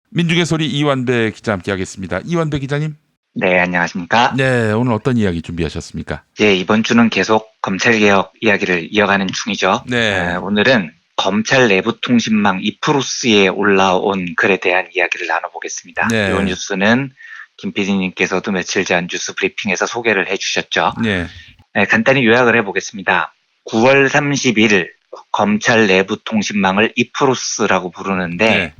민중의 소리 이완배 기자 함께하겠습니다. 이완배 기자님. 네, 안녕하십니까? 네, 오늘 어떤 이야기 준비하셨습니까? 예, 이번 주는 계속 검찰개혁 이야기를 이어가는 중이죠. 네. 오늘은 검찰 내부통신망 이프로스에 올라온 글에 대한 이야기를 나눠보겠습니다. 네. 이 뉴스는 김 PD님께서도 며칠 전 뉴스 브리핑에서 소개를 해주셨죠. 네. 간단히 요약을 해보겠습니다. 9월 30일 검찰 내부통신망을 이프로스라고 부르는데 네.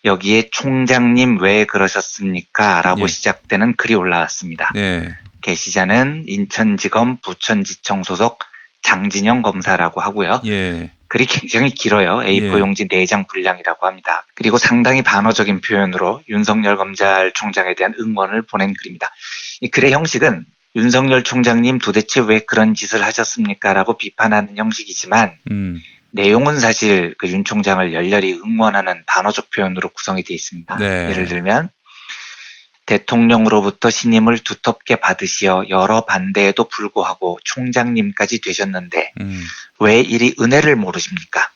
여기에 총장님 왜 그러셨습니까? 라고 예. 시작되는 글이 올라왔습니다. 네. 게시자는 인천지검 부천지청 소속 장진영 검사라고 하고요. 예. 글이 굉장히 길어요. A4 예. 용지 4장 분량이라고 합니다. 그리고 상당히 반어적인 표현으로 윤석열 검찰총장에 대한 응원을 보낸 글입니다. 이 글의 형식은 윤석열 총장님 도대체 왜 그런 짓을 하셨습니까? 라고 비판하는 형식이지만 내용은 사실 그 윤 총장을 열렬히 응원하는 반어적 표현으로 구성이 되어 있습니다. 네. 예를 들면 대통령으로부터 신임을 두텁게 받으시어 여러 반대에도 불구하고 총장님까지 되셨는데 왜 이리 은혜를 모르십니까?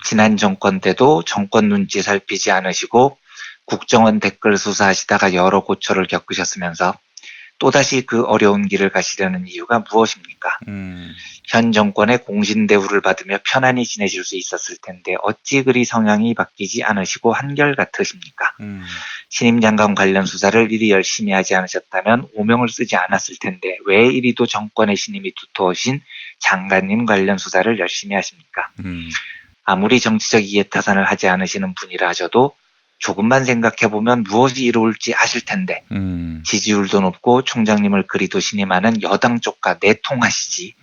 지난 정권 때도 정권 눈치 살피지 않으시고 국정원 댓글 수사하시다가 여러 고초를 겪으셨으면서 또다시 그 어려운 길을 가시려는 이유가 무엇입니까? 현 정권의 공신대우를 받으며 편안히 지내실 수 있었을 텐데 어찌 그리 성향이 바뀌지 않으시고 한결같으십니까? 신임 장관 관련 수사를 이리 열심히 하지 않으셨다면 오명을 쓰지 않았을 텐데 왜 이리도 정권의 신임이 두터우신 장관님 관련 수사를 열심히 하십니까? 아무리 정치적 이해타산을 하지 않으시는 분이라 하셔도 조금만 생각해보면 무엇이 이루어질지 아실 텐데 지지율도 높고 총장님을 그리도 신임하는 여당 쪽과 내통하시지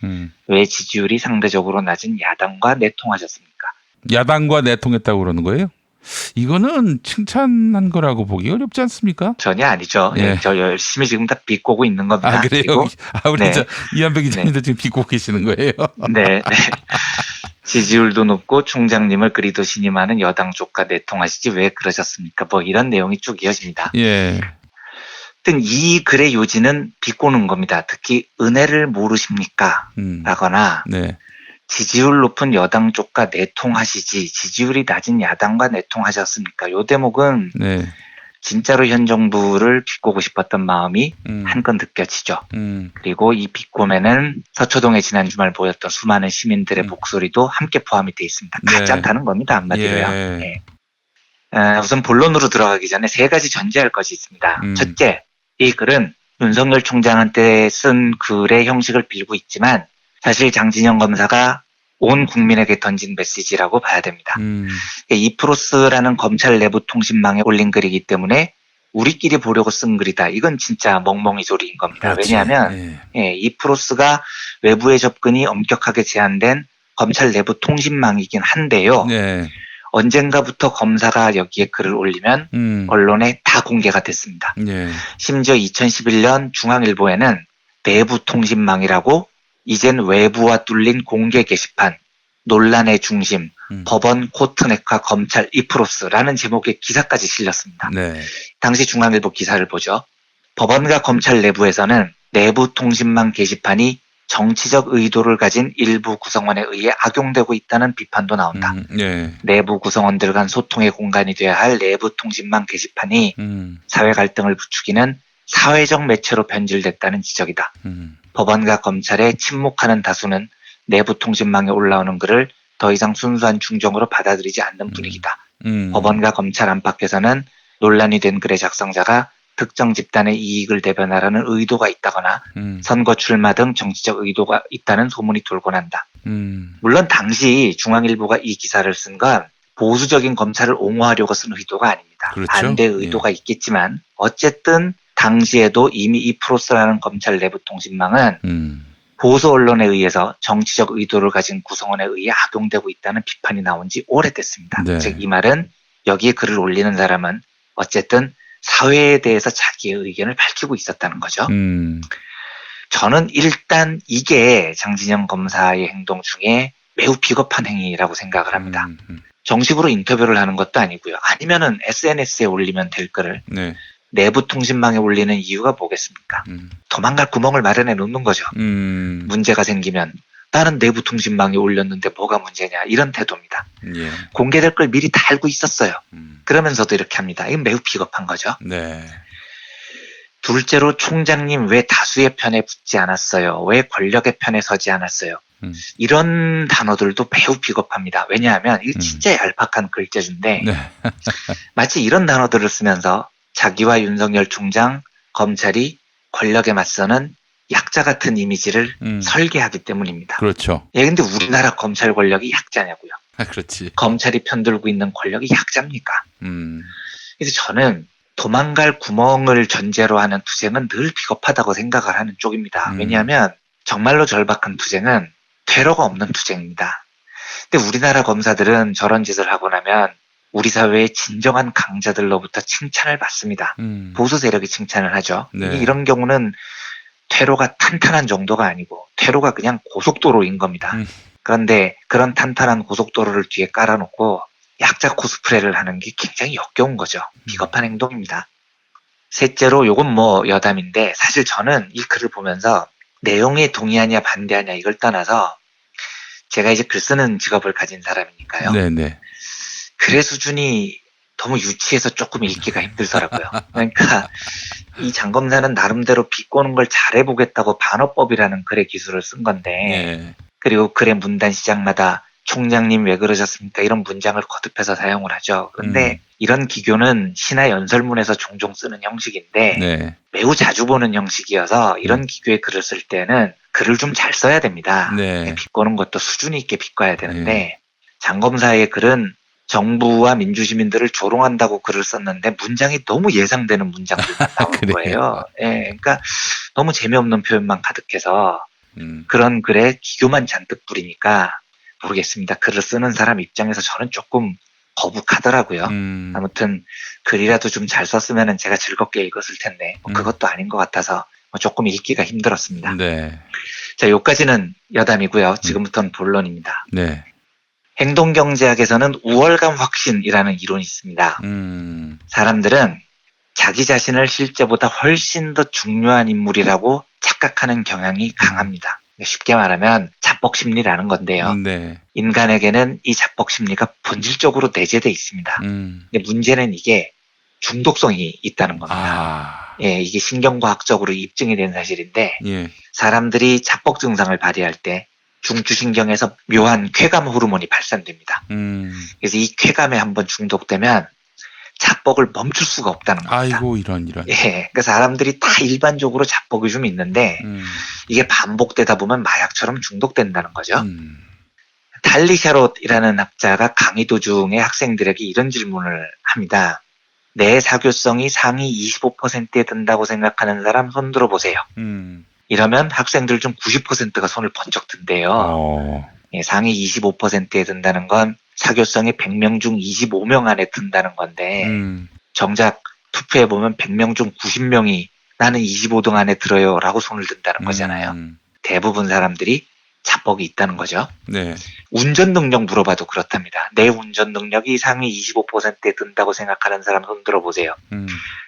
왜 지지율이 상대적으로 낮은 야당과 내통하셨습니까? 야당과 내통했다고 그러는 거예요? 이거는 칭찬한 거라고 보기 어렵지 않습니까? 전혀 아니죠. 네. 네, 저 열심히 지금 다 비꼬고 있는 겁니다. 아, 그래요? 우리 네. 이완배 기자님도 지금 비꼬고 계시는 거예요? 네. 지지율도 높고 총장님을 그리도 신임하는 여당 쪽과 내통하시지 왜 그러셨습니까? 뭐 이런 내용이 쭉 이어집니다. 예. 하여튼 이 글의 요지는 비꼬는 겁니다. 특히 은혜를 모르십니까? 라거나 네. 지지율 높은 여당 쪽과 내통하시지 지지율이 낮은 야당과 내통하셨습니까? 요 대목은 네. 진짜로 현 정부를 비꼬고 싶었던 마음이 한껏 느껴지죠. 그리고 이 비꼬매는 서초동에 지난 주말 보였던 수많은 시민들의 목소리도 함께 포함이 되어 있습니다. 네. 가짜다는 겁니다. 한마디로요. 예. 네. 우선 본론으로 들어가기 전에 3가지 전제할 것이 있습니다. 첫째, 이 글은 윤석열 총장한테 쓴 글의 형식을 빌고 있지만 사실 장진영 검사가 온 국민에게 던진 메시지라고 봐야 됩니다. 이프로스라는 검찰 내부 통신망에 올린 글이기 때문에 우리끼리 보려고 쓴 글이다. 이건 진짜 멍멍이 소리인 겁니다. 그렇지. 왜냐하면 이프로스가 외부의 접근이 엄격하게 제한된 검찰 내부 통신망이긴 한데요. 네. 언젠가부터 검사가 여기에 글을 올리면 언론에 다 공개가 됐습니다. 네. 심지어 2011년 중앙일보에는 내부 통신망이라고 이젠 외부와 뚫린 공개 게시판, 논란의 중심, 법원 코트넥과 검찰 이프로스라는 제목의 기사까지 실렸습니다. 네. 당시 중앙일보 기사를 보죠. 법원과 검찰 내부에서는 내부 통신망 게시판이 정치적 의도를 가진 일부 구성원에 의해 악용되고 있다는 비판도 나온다. 네. 내부 구성원들 간 소통의 공간이 되어야 할 내부 통신망 게시판이 사회 갈등을 부추기는 사회적 매체로 변질됐다는 지적이다. 법원과 검찰에 침묵하는 다수는 내부 통신망에 올라오는 글을 더 이상 순수한 중정으로 받아들이지 않는 분위기다. 법원과 검찰 안팎에서는 논란이 된 글의 작성자가 특정 집단의 이익을 대변하라는 의도가 있다거나 선거 출마 등 정치적 의도가 있다는 소문이 돌곤 한다. 물론 당시 중앙일보가 이 기사를 쓴 건 보수적인 검찰을 옹호하려고 쓴 의도가 아닙니다. 그렇죠? 반대 의도가 있겠지만 어쨌든 당시에도 이미 이프로스라는 검찰 내부 통신망은 보수 언론에 의해서 정치적 의도를 가진 구성원에 의해 악용되고 있다는 비판이 나온 지 오래됐습니다. 네. 즉 이 말은 여기에 글을 올리는 사람은 어쨌든 사회에 대해서 자기의 의견을 밝히고 있었다는 거죠. 저는 일단 이게 장진영 검사의 행동 중에 매우 비겁한 행위라고 생각을 합니다. 정식으로 인터뷰를 하는 것도 아니고요. 아니면은 SNS에 올리면 될 글을 네. 내부 통신망에 올리는 이유가 뭐겠습니까? 도망갈 구멍을 마련해 놓는 거죠. 문제가 생기면 나는 내부 통신망에 올렸는데 뭐가 문제냐 이런 태도입니다. 예. 공개될 걸 미리 다 알고 있었어요. 그러면서도 이렇게 합니다. 이건 매우 비겁한 거죠. 네. 둘째로 총장님 왜 다수의 편에 붙지 않았어요? 왜 권력의 편에 서지 않았어요? 이런 단어들도 매우 비겁합니다. 왜냐하면 이게 진짜 얄팍한 글재주인데 네. 마치 이런 단어들을 쓰면서 자기와 윤석열 총장, 검찰이 권력에 맞서는 약자 같은 이미지를 설계하기 때문입니다. 그렇죠. 예, 근데 우리나라 검찰 권력이 약자냐고요. 그렇지. 검찰이 편들고 있는 권력이 약자입니까? 그래서 저는 도망갈 구멍을 전제로 하는 투쟁은 늘 비겁하다고 생각을 하는 쪽입니다. 왜냐하면 정말로 절박한 투쟁은 퇴로가 없는 투쟁입니다. 근데 우리나라 검사들은 저런 짓을 하고 나면 우리 사회의 진정한 강자들로부터 칭찬을 받습니다. 보수 세력이 칭찬을 하죠. 네. 이런 경우는 퇴로가 탄탄한 정도가 아니고 퇴로가 그냥 고속도로인 겁니다. 그런데 그런 탄탄한 고속도로를 뒤에 깔아놓고 약자 코스프레를 하는 게 굉장히 역겨운 거죠. 비겁한 행동입니다. 셋째로 요건 뭐 여담인데 사실 저는 이 글을 보면서 내용에 동의하냐 반대하냐 이걸 떠나서 제가 이제 글 쓰는 직업을 가진 사람이니까요. 네네. 글의 수준이 너무 유치해서 조금 읽기가 힘들더라고요. 그러니까 이 장검사는 나름대로 비꼬는 걸 잘해보겠다고 반어법이라는 글의 기술을 쓴 건데 예. 그리고 글의 문단 시작마다 총장님 왜 그러셨습니까? 이런 문장을 거듭해서 사용을 하죠. 그런데 이런 기교는 신화 연설문에서 종종 쓰는 형식인데 네. 매우 자주 보는 형식이어서 이런 기교의 글을 쓸 때는 글을 좀 잘 써야 됩니다. 네. 비꼬는 것도 수준이 있게 비꼬아야 되는데 장검사의 글은 정부와 민주시민들을 조롱한다고 글을 썼는데 문장이 너무 예상되는 문장들만 나오는 거예요. 예, 그러니까 너무 재미없는 표현만 가득해서 그런 글에 기교만 잔뜩 부리니까 모르겠습니다. 글을 쓰는 사람 입장에서 저는 조금 거북하더라고요. 아무튼 글이라도 좀 잘 썼으면 제가 즐겁게 읽었을 텐데 뭐 그것도 아닌 것 같아서 조금 읽기가 힘들었습니다. 네. 자, 여기까지는 여담이고요. 지금부터는 본론입니다. 네. 행동경제학에서는 우월감 확신이라는 이론이 있습니다. 사람들은 자기 자신을 실제보다 훨씬 더 중요한 인물이라고 착각하는 경향이 강합니다. 쉽게 말하면 자뻑심리라는 건데요. 네. 인간에게는 이 자뻑심리가 본질적으로 내재되어 있습니다. 근데 문제는 이게 중독성이 있다는 겁니다. 예, 이게 신경과학적으로 입증이 된 사실인데 예. 사람들이 자뻑 증상을 발휘할 때 중추신경에서 묘한 쾌감 호르몬이 발산됩니다. 그래서 이 쾌감에 한번 중독되면 자뻑을 멈출 수가 없다는 겁니다. 아이고 이런. 예, 그러니까 사람들이 다 일반적으로 자뻑이 좀 있는데 이게 반복되다 보면 마약처럼 중독된다는 거죠. 달리 샤롯이라는 학자가 강의 도중에 학생들에게 이런 질문을 합니다. 내 사교성이 상위 25%에 든다고 생각하는 사람 손 들어보세요. 이러면 학생들 중 90%가 손을 번쩍 든대요. 예, 상위 25%에 든다는 건 사교성이 100명 중 25명 안에 든다는 건데 정작 투표해보면 100명 중 90명이 나는 25등 안에 들어요 라고 손을 든다는 거잖아요. 대부분 사람들이 자뻑이 있다는 거죠. 네. 운전 능력 물어봐도 그렇답니다. 내 운전 능력이 상위 25%에 든다고 생각하는 사람 손 들어보세요.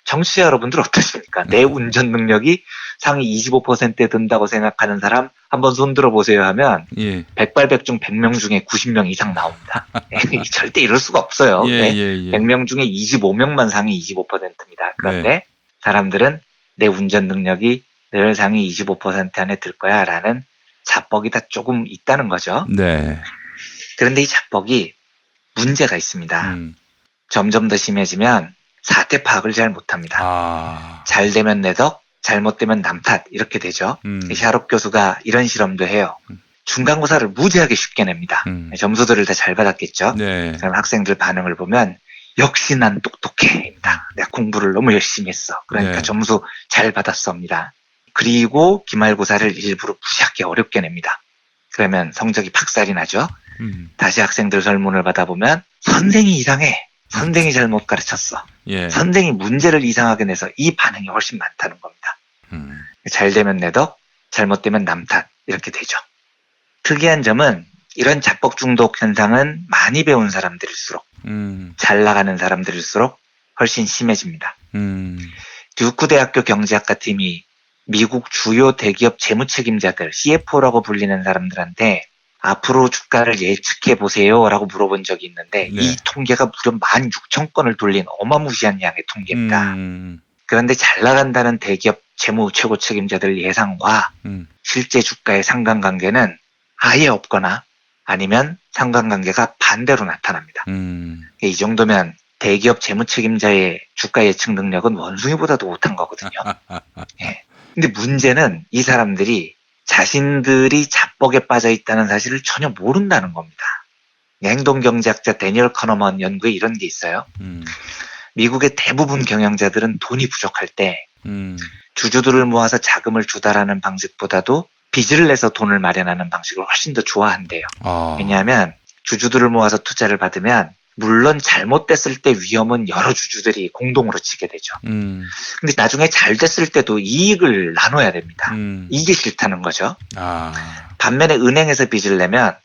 청취자 여러분들 어떠십니까? 내 운전 능력이 상위 25%에 든다고 생각하는 사람 한번 손 들어보세요 하면 예. 백발백중 100명 중에 90명 이상 나옵니다. 절대 이럴 수가 없어요. 예. 100명 중에 25명만 상위 25%입니다. 그런데 사람들은 내 운전 능력이 늘 상위 25% 안에 들 거야 라는 자뻑이 다 조금 있다는 거죠. 네. 그런데 이 자뻑이 문제가 있습니다. 점점 더 심해지면 사태 파악을 잘 못합니다. 잘 되면 내 덕, 잘못되면 남 탓 이렇게 되죠. 샤롯 교수가 이런 실험도 해요. 중간고사를 무지하게 쉽게 냅니다. 점수들을 다 잘 받았겠죠. 네. 그럼 학생들 반응을 보면 역시 난 똑똑해입니다. 내가 공부를 너무 열심히 했어. 그러니까 네. 점수 잘 받았어입니다. 그리고 기말고사를 일부러 무지하게 어렵게 냅니다. 그러면 성적이 박살이 나죠. 다시 학생들 설문을 받아보면 선생이 이상해. 선생이 잘못 가르쳤어. 예. 선생이 문제를 이상하게 내서 이 반응이 훨씬 많다는 겁니다. 잘 되면 내 덕, 잘못되면 남 탓 이렇게 되죠. 특이한 점은 이런 자뻑 중독 현상은 많이 배운 사람들일수록 잘 나가는 사람들일수록 훨씬 심해집니다. 듀크 대학교 경제학과 팀이 미국 주요 대기업 재무책임자들, CFO라고 불리는 사람들한테 앞으로 주가를 예측해 보세요라고 물어본 적이 있는데 네. 이 통계가 무려 16,000건을 돌린 어마무시한 양의 통계입니다. 그런데 잘 나간다는 대기업 재무 최고 책임자들 예상과 실제 주가의 상관관계는 아예 없거나 아니면 상관관계가 반대로 나타납니다. 이 정도면 대기업 재무 책임자의 주가 예측 능력은 원숭이보다도 못한 거거든요. 예. 근데 문제는 이 사람들이 자신들이 자뻑에 빠져 있다는 사실을 전혀 모른다는 겁니다. 행동경제학자 데니얼 커너먼 연구에 이런 게 있어요. 미국의 대부분 경영자들은 돈이 부족할 때 주주들을 모아서 자금을 주다라는 방식보다도 빚을 내서 돈을 마련하는 방식을 훨씬 더 좋아한대요. 왜냐하면 주주들을 모아서 투자를 받으면 물론 잘못됐을 때 위험은 여러 주주들이 공동으로 지게 되죠. 근데 나중에 잘 됐을 때도 이익을 나눠야 됩니다. 이게 싫다는 거죠. 반면에 은행에서 빚을 내면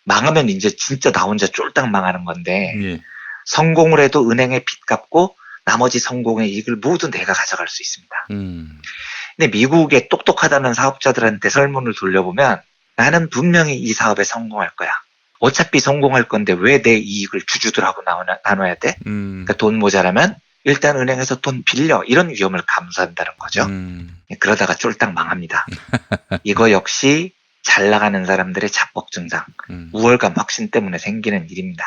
망하면 이제 진짜 나 혼자 쫄딱 망하는 건데 예. 성공을 해도 은행에 빚 갚고 나머지 성공의 이익을 모두 내가 가져갈 수 있습니다. 근데 미국의 똑똑하다는 사업자들한테 설문을 돌려보면 나는 분명히 이 사업에 성공할 거야. 어차피 성공할 건데 왜 내 이익을 주주들하고 나눠야 돼? 그러니까 돈 모자라면 일단 은행에서 돈 빌려 이런 위험을 감수한다는 거죠. 그러다가 쫄딱 망합니다. 이거 역시 잘 나가는 사람들의 자뻑 증상, 우월감 확신 때문에 생기는 일입니다.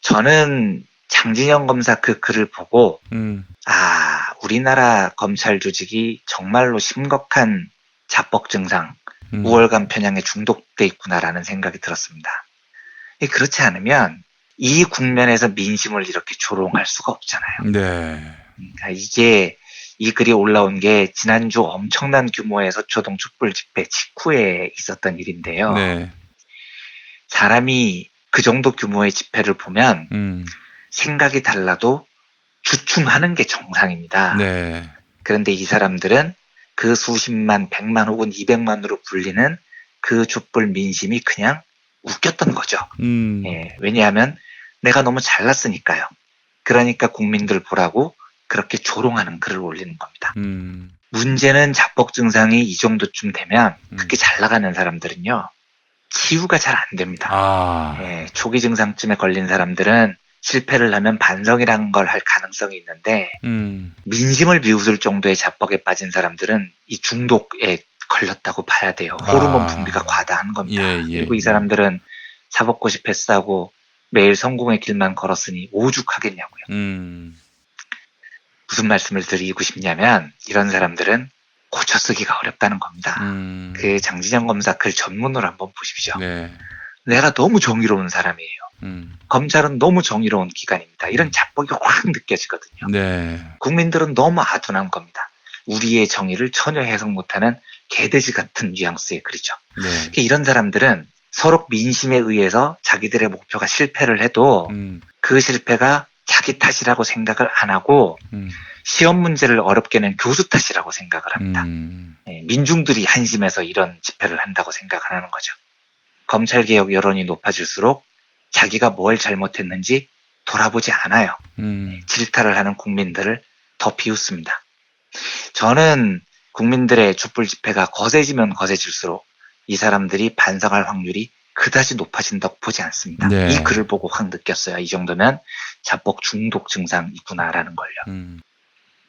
저는 장진영 검사 그 글을 보고 우리나라 검찰 조직이 정말로 심각한 자뻑 증상, 우월감 편향에 중독돼 있구나라는 생각이 들었습니다. 그렇지 않으면 이 국면에서 민심을 이렇게 조롱할 수가 없잖아요. 네. 이게 이 글이 올라온 게 지난주 엄청난 규모의 서초동 촛불 집회 직후에 있었던 일인데요. 네. 사람이 그 정도 규모의 집회를 보면 생각이 달라도 주춤하는 게 정상입니다. 네. 그런데 이 사람들은 그 수십만, 100만 혹은 200만으로 불리는 그 촛불 민심이 그냥 웃겼던 거죠. 예, 왜냐하면 내가 너무 잘났으니까요. 그러니까 국민들 보라고 그렇게 조롱하는 글을 올리는 겁니다. 문제는 자뻑 증상이 이 정도쯤 되면 특히 잘 나가는 사람들은요. 치유가 잘 안 됩니다. 예, 초기 증상쯤에 걸린 사람들은 실패를 하면 반성이라는 걸 할 가능성이 있는데 민심을 비웃을 정도의 자뻑에 빠진 사람들은 이 중독에 걸렸다고 봐야 돼요. 호르몬 분비가 과다한 겁니다. 그리고 이 사람들은 사법고시 패스하고 매일 성공의 길만 걸었으니 오죽하겠냐고요. 무슨 말씀을 드리고 싶냐면 이런 사람들은 고쳐 쓰기가 어렵다는 겁니다. 그 장진영 검사 글 전문으로 한번 보십시오. 네. 내가 너무 정의로운 사람이에요. 검찰은 너무 정의로운 기관입니다. 이런 자뻑이 확 느껴지거든요. 네. 국민들은 너무 아둔한 겁니다. 우리의 정의를 전혀 해석 못하는 개돼지 같은 뉘앙스의 글이죠. 네. 이런 사람들은 서로 민심에 의해서 자기들의 목표가 실패를 해도 그 실패가 자기 탓이라고 생각을 안 하고 시험 문제를 어렵게 낸 교수 탓이라고 생각을 합니다. 민중들이 한심해서 이런 집회를 한다고 생각을 하는 거죠. 검찰개혁 여론이 높아질수록 자기가 뭘 잘못했는지 돌아보지 않아요. 질타를 하는 국민들을 더 비웃습니다. 저는 국민들의 촛불 집회가 거세지면 거세질수록 이 사람들이 반성할 확률이 그다지 높아진다고 보지 않습니다. 네. 이 글을 보고 확 느꼈어요. 이 정도면 자뻑 중독 증상이구나라는 걸요.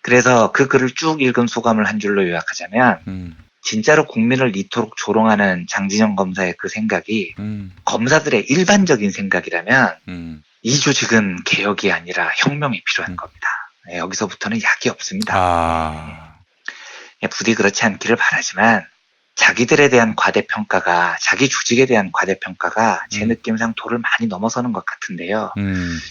그래서 그 글을 쭉 읽은 소감을 한 줄로 요약하자면 진짜로 국민을 이토록 조롱하는 장진영 검사의 그 생각이 검사들의 일반적인 생각이라면 이 조직은 개혁이 아니라 혁명이 필요한 겁니다. 네, 여기서부터는 약이 없습니다. 부디 그렇지 않기를 바라지만 자기들에 대한 과대평가가 자기 조직에 대한 과대평가가 제 느낌상 도를 많이 넘어서는 것 같은데요.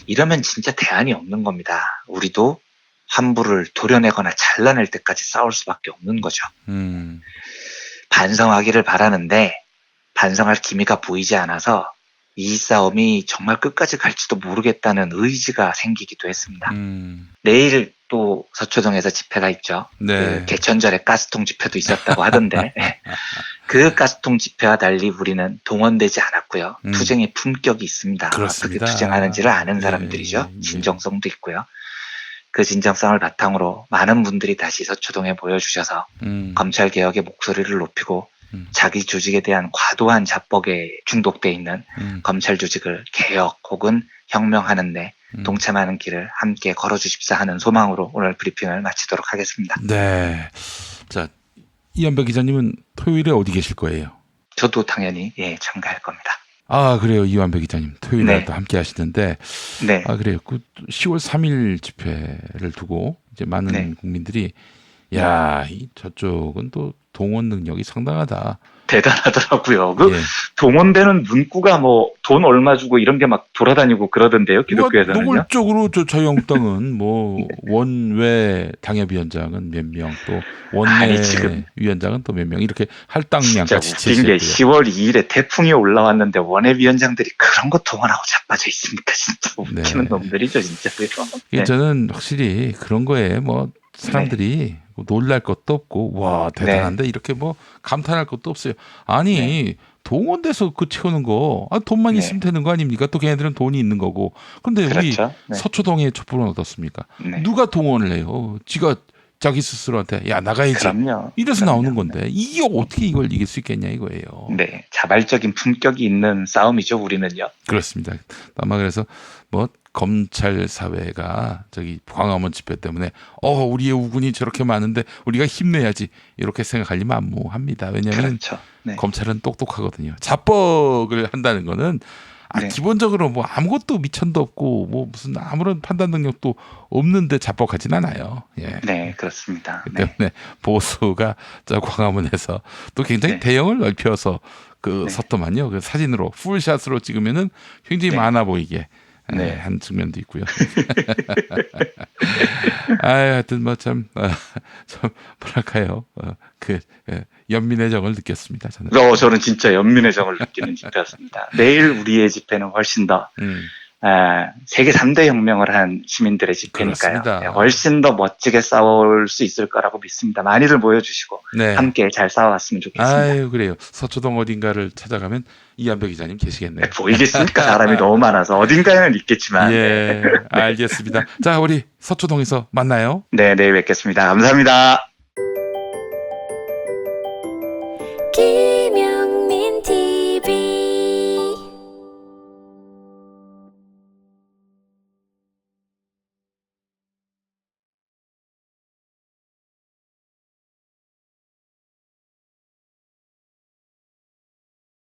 이러면 진짜 대안이 없는 겁니다. 우리도 환부를 도려내거나 잘라낼 때까지 싸울 수밖에 없는 거죠. 반성하기를 바라는데 반성할 기미가 보이지 않아서 이 싸움이 정말 끝까지 갈지도 모르겠다는 의지가 생기기도 했습니다. 내일 또 서초동에서 집회가 있죠. 네. 그 개천절에 가스통 집회도 있었다고 하던데 그 가스통 집회와 달리 우리는 동원되지 않았고요. 투쟁의 품격이 있습니다. 그렇습니다. 어떻게 투쟁하는지를 아는 네. 사람들이죠. 진정성도 있고요. 그 진정성을 바탕으로 많은 분들이 다시 서초동에 모여주셔서 검찰 개혁의 목소리를 높이고 자기 조직에 대한 과도한 자뻑에 중독돼 있는 검찰 조직을 개혁 혹은 혁명하는데 동참하는 길을 함께 걸어주십사 하는 소망으로 오늘 브리핑을 마치도록 하겠습니다. 네. 자, 이한배 기자님은 토요일에 어디 계실 거예요? 저도 당연히 참가할 겁니다. 아, 그래요. 이완배 기자님 토요일에 네. 또 함께 하시는데 네. 아, 그래요. 그 10월 3일 집회를 두고 이제 많은 네. 국민들이 야, 저쪽은 또 동원 능력이 상당하다. 대단하더라고요. 예. 동원되는 문구가 뭐 돈 얼마 주고 이런 게 막 돌아다니고 그러던데요. 기독교에서는요. 노골적으로 자유한국당은 뭐 원외 당협위원장은 몇 명, 또 원내 지금 위원장은 또 몇 명 이렇게 진짜 할당량까지 웃긴 게 제시했고요. 10월 2일에 태풍이 올라왔는데 원외위원장들이 그런 거 동원하고 자빠져 있습니까? 진짜 웃기는 네. 놈들이죠, 진짜로요. 이게 저는 확실히 그런 거에 뭐 사람들이 놀랄 것도 없고 와 대단한데 이렇게 뭐 감탄할 것도 없어요. 아니 동원돼서 그 채우는 거 돈만 있으면 되는 거 아닙니까? 또 걔네들은 돈이 있는 거고. 근데 우리 그렇죠. 서초동의 촛불은 어떻습니까? 네. 누가 동원을 해요? 지가 자기 스스로한테 야 나가야지. 그럼요. 이래서 그럼요. 나오는 건데 이게 어떻게 이걸 이길 수 있겠냐 이거예요. 네, 자발적인 품격이 있는 싸움이죠, 우리는요. 그렇습니다. 아마 그래서 뭐 검찰 사회가 저기 광화문 집회 때문에 우리의 우군이 저렇게 많은데 우리가 힘내야지 이렇게 생각할 리 만무합니다. 왜냐하면 그렇죠. 네. 검찰은 똑똑하거든요. 자뻑을 한다는 거는 네. 기본적으로 뭐 아무것도 미천도 없고 뭐 무슨 아무런 판단 능력도 없는데 자뻑하진 않아요. 예. 네, 그렇습니다. 그 때문에 보수가 저 광화문에서 또 굉장히 대형을 넓혀서 섰더만요. 그 사진으로 풀샷으로 찍으면은 굉장히 많아 보이게 한 측면도 있고요. 하여튼 뭐 참 뭐랄까요. 연민의 정을 느꼈습니다. 저는 진짜 연민의 정을 느끼는 집회였습니다. 내일 우리의 집회는 훨씬 더 세계 3대 혁명을 한 시민들의 집회니까요. 네, 훨씬 더 멋지게 싸울 수 있을 거라고 믿습니다. 많이들 모여주시고 함께 잘 싸워왔으면 좋겠습니다. 아유, 그래요. 서초동 어딘가를 찾아가면 이한배 기자님 계시겠네요. 보이겠습니까? 사람이 너무 많아서 어딘가에는 있겠지만. 예, 알겠습니다. 자, 우리 서초동에서 만나요. 네, 내일 뵙겠습니다. 감사합니다.